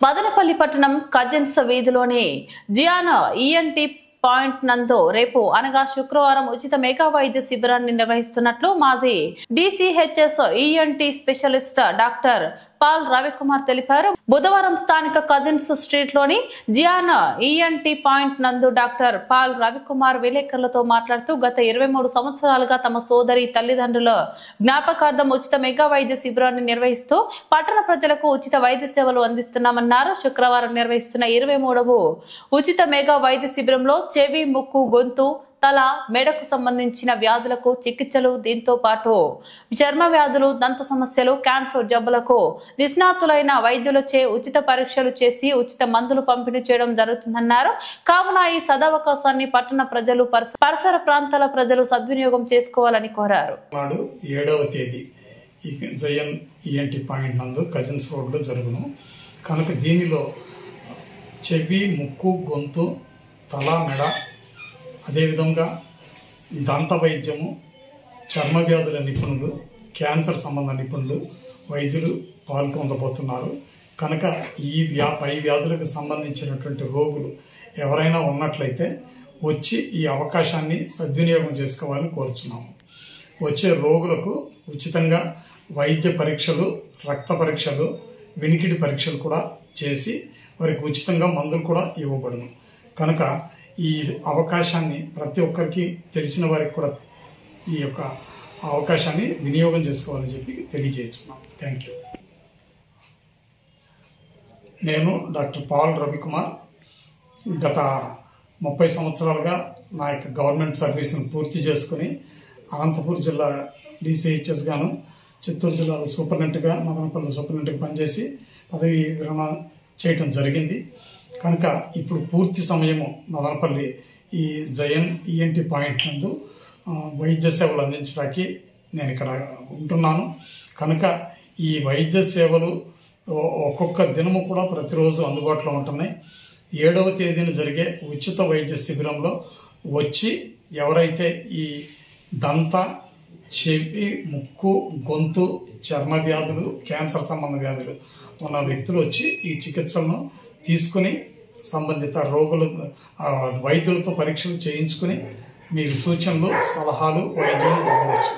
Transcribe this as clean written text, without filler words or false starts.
మదనపల్లి పట్టణం cousins వీధిలోని Gian ENT Point నందు రేపు అనగా శుక్రవారం ఉచిత మెగా వైద్య శిబిరాన్ని నిర్వహిస్తున్నట్లు మాజీ DCHS ENT specialist doctor Paul Ravikumar తెలిపారు. బుధవారం స్థానిక కజిన్స్ స్ట్రీట్ లోని జియాన్ ఈఎన్టీ పాయింట్ నందు డాక్టర్ పాల్ రవికుమార్ విలేకరులతో మాట్లాడుతూ గత 23 సంవత్సరాలుగా తమ సోదరి తల్లిదండ్రుల జ్ఞాపకార్థం ఉచిత మెగా వైద్య శిబిరాన్ని నిర్వహిస్తూ పట్టణ ప్రజలకు ఉచిత వైద్య సేవలు అందిస్తున్నామన్నారు. శుక్రవారం నిర్వహిస్తున్న 23వ ఉచిత మెగా వైద్య శిబిరంలో చెవి, ముక్కు, గొంతు, తల, మెడకు సంబంధించిన వ్యాధులకు చికిత్సలు, దీంతో పాటు చర్మ వ్యాధులు, దంత సమస్యలు, క్యాన్సర్ జబ్బులకు నిష్ణాతులైన వైద్యులచే ఉచిత పరీక్షలు చేసి ఉచిత మందులు పంపిణీ చేయడం జరుగుతుందన్నారు. కావున ఈ సదవకాశాన్ని పట్టణ ప్రజలు, పరిసర ప్రాంతాల ప్రజలు సద్వినియోగం చేసుకోవాలని కోరారు. 7వ తేదీ ఈ జయన్ ఈఎన్టీ పాయింట్ నందు కజిన్స్ రోడ్లో జరుగును కనుక దీనిలో చెవి, ముక్కు, గొంతు, తల, మెడ, అదేవిధంగా దంత వైద్యము, చర్మ వ్యాధుల నిపుణులు, క్యాన్సర్ సంబంధ నిపుణులు, వైద్యులు పాల్గొనబోతున్నారు. కనుక పై వ్యాధులకు సంబంధించినటువంటి రోగులు ఎవరైనా ఉన్నట్లయితే వచ్చి ఈ అవకాశాన్ని సద్వినియోగం చేసుకోవాలని కోరుచున్నాము. వచ్చే రోగులకు ఉచితంగా వైద్య పరీక్షలు, రక్త పరీక్షలు, వినికిడి పరీక్షలు కూడా చేసి వారికి ఉచితంగా మందులు కూడా ఇవ్వబడును. కనుక ఈ అవకాశాన్ని ప్రతి ఒక్కరికి, తెలిసిన వారికి కూడా ఈ యొక్క అవకాశాన్ని వినియోగం చేసుకోవాలని చెప్పి తెలియజేస్తున్నాం. Thank you. నేను డాక్టర్ పాల్ రవికుమార్. గత 30 సంవత్సరాలుగా నా యొక్క గవర్నమెంట్ సర్వీస్ని పూర్తి చేసుకుని అనంతపూర్ జిల్లా డిసిహెచ్ఎస్ గాను, చిత్తూరు జిల్లాలో సూపరింటెండెంట్గా, మదనపల్లి సూపరింటెండెంట్గా పనిచేసి పదవి విరమణ చేయటం జరిగింది. కనుక ఇప్పుడు పూర్తి సమయము మదనపల్లి ఈ జయన్ ఈఎన్టీ పాయింట్ నందు వైద్య సేవలు అందించడానికి నేను ఇక్కడ ఉంటున్నాను. కనుక ఈ వైద్య సేవలు ఒక్కొక్క దినము కూడా ప్రతిరోజు అందుబాటులో ఉంటున్నాయి. 7వ తేదీన జరిగే ఉచిత వైద్య శిబిరంలో వచ్చి ఎవరైతే ఈ దంత, చెవి, ముక్కు, గొంతు, చర్మ వ్యాధులు, క్యాన్సర్ సంబంధ వ్యాధులు ఉన్న వ్యక్తులు వచ్చి ఈ చికిత్సలను తీసుకుని సంబంధిత రోగులు, వైద్యులతో పరీక్షలు చేయించుకుని మీరు సూచనలు, సలహాలు, వైద్యులు పొందవచ్చు.